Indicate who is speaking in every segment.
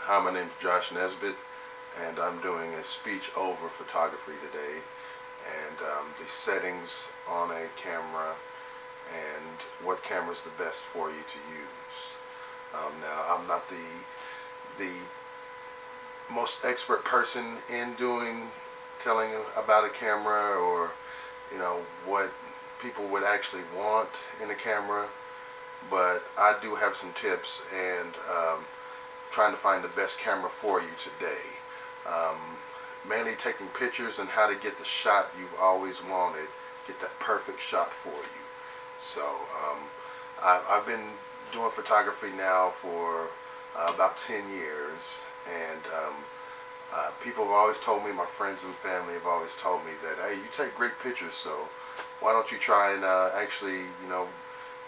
Speaker 1: Hi, my name is Josh Nesbitt, and I'm doing a speech over photography today, and the settings on a camera and what camera is the best for you to use. Now, I'm not the most expert person in telling about a camera, or what people would actually want in a camera, but I do have some tips and trying to find the best camera for you today. Um, Mainly taking pictures and how to get the shot you've always wanted, get that perfect shot for you. So I've been doing photography now for about 10 years, and people have always told me, my friends and family have always told me that, hey, you take great pictures, so why don't you try and actually,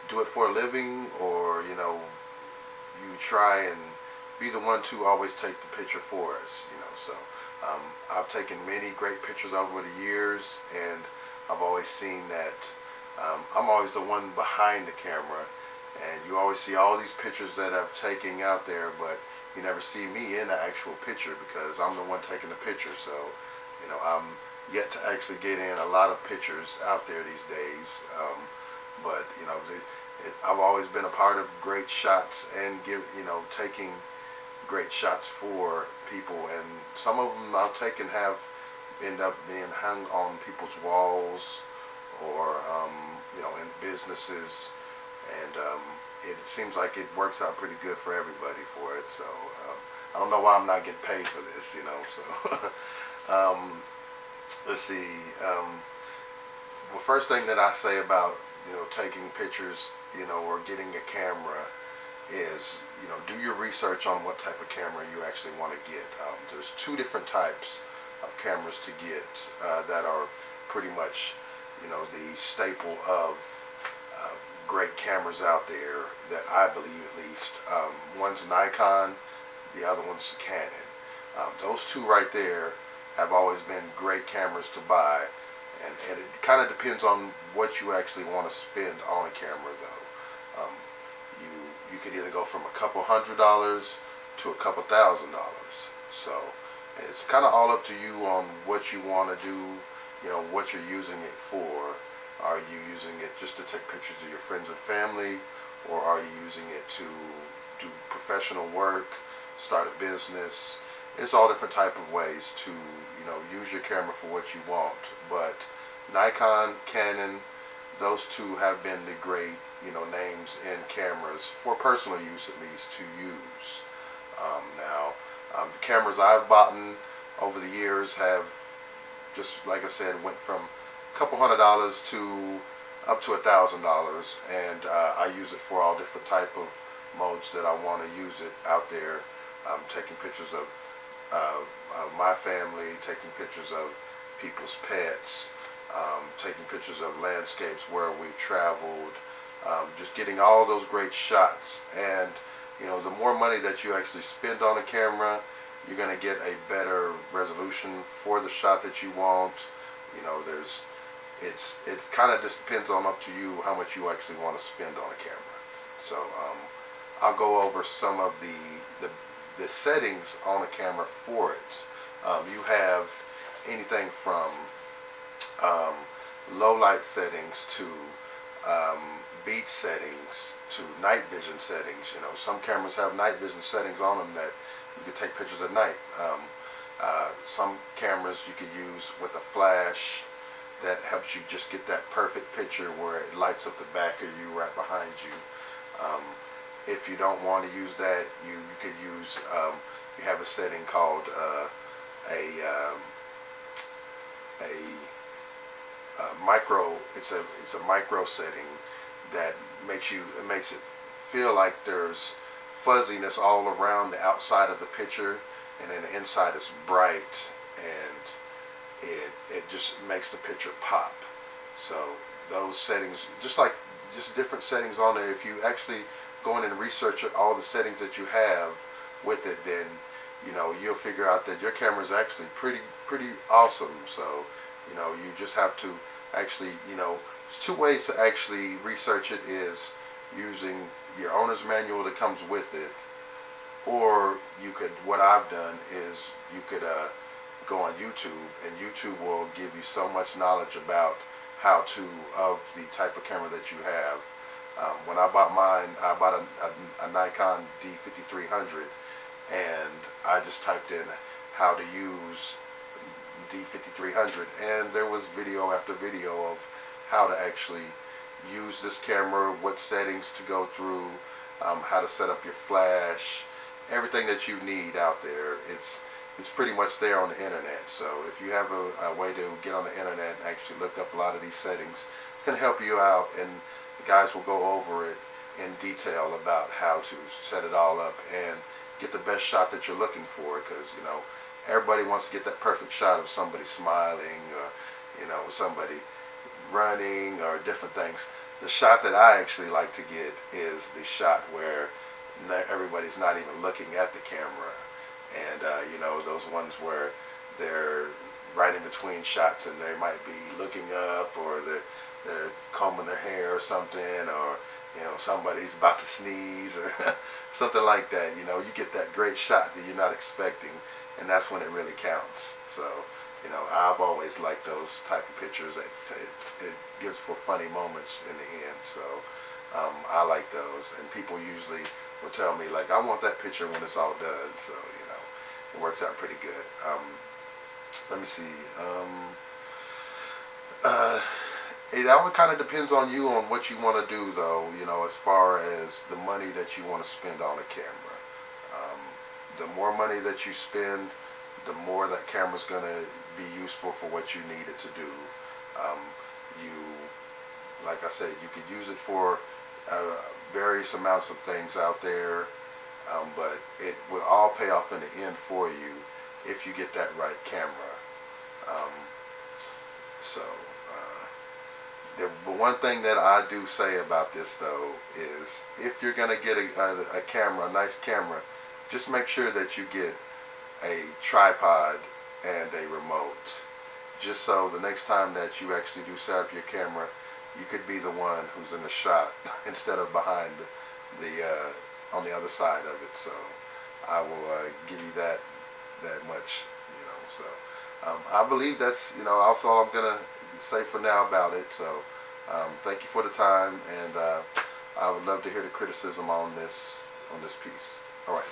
Speaker 1: do it for a living, or, you try and be the one to always take the picture for us, So I've taken many great pictures over the years, and I've always seen that I'm always the one behind the camera, and you always see all these pictures that I've taken out there, but you never see me in the actual picture because I'm the one taking the picture. So, I'm yet to actually get in a lot of pictures out there these days. But I've always been a part of great shots and taking great shots for people, and some of them I've taken have end up being hung on people's walls, or in businesses, and it seems like it works out pretty good for everybody for it. So I don't know why I'm not getting paid for this, So let's see. The first thing that I say about taking pictures, or getting a camera is, do your research on what type of camera you actually want to get. There's two different types of cameras to get that are pretty much, the staple of great cameras out there that I believe, at least. One's Nikon, the other one's Canon. Those two right there have always been great cameras to buy, and it kind of depends on what you actually want to spend on a camera, though. You could either go from a couple $100s to a couple $1,000. So it's kind of all up to you on what you want to do, what you're using it for. Are you using it just to take pictures of your friends and family, or are you using it to do professional work, start a business? It's all different type of ways to use your camera for what you want. But Nikon, Canon, those two have been the great names in cameras for personal use, at least, to use. The cameras I've bought over the years have, just like I said, went from a couple $100s to up to $1,000, and I use it for all different type of modes that I want to use it out there. Taking pictures of my family, taking pictures of people's pets, taking pictures of landscapes where we've traveled, just getting all those great shots. And the more money that you actually spend on a camera, you're going to get a better resolution for the shot that you want. It kind of just depends on up to you how much you actually want to spend on a camera. So I'll go over some of the settings on a camera for it. You have anything from low light settings to beat settings to night vision settings. Some cameras have night vision settings on them that you can take pictures at night. Some cameras you could use with a flash that helps you just get that perfect picture where it lights up the back of you right behind you. If you don't want to use that, you could use, you have a setting called micro. It's a micro setting that makes it feel like there's fuzziness all around the outside of the picture, and then the inside is bright, and it just makes the picture pop. So those settings, just different settings on there. If you actually go in and research all the settings that you have with it, then you'll figure out that your camera is actually pretty awesome. So you just have to actually there's two ways to actually research it: is using your owner's manual that comes with it, Or you could, what I've done is you could go on YouTube, and YouTube will give you so much knowledge about how to, of the type of camera that you have. When I bought mine, I bought a Nikon D5300, and I just typed in how to use D5300, and there was video after video of how to actually use this camera, what settings to go through, how to set up your flash, everything that you need out there. It's pretty much there on the internet. So if you have a way to get on the internet and actually look up a lot of these settings, it's going to help you out, and the guys will go over it in detail about how to set it all up and get the best shot that you're looking for, because everybody wants to get that perfect shot of somebody smiling, or somebody running, or different things. The shot that I actually like to get is the shot where everybody's not even looking at the camera, and those ones where they're right in between shots and they might be looking up, or they're combing their hair or something, or somebody's about to sneeze or something like that. You get that great shot that you're not expecting, and that's when it really counts. So I've always liked those type of pictures. It gives for funny moments in the end. So I like those, and people usually will tell me, like, I want that picture when it's all done. So it works out pretty good. Let me see. It all kind of depends on you on what you want to do, though, as far as the money that you want to spend on a camera. The more money that you spend, the more that camera's going to be useful for what you need it to do. Like I said, you could use it for various amounts of things out there, but it will all pay off in the end for you if you get that right camera. But one thing that I do say about this, though, is if you're going to get a camera, a nice camera, just make sure that you get a tripod and a remote, just so the next time that you actually do set up your camera, you could be the one who's in the shot instead of behind on the other side of it. So I will give you that much, so I believe that's also all I'm gonna say for now about it. So thank you for the time, and I would love to hear the criticism on this piece. All right.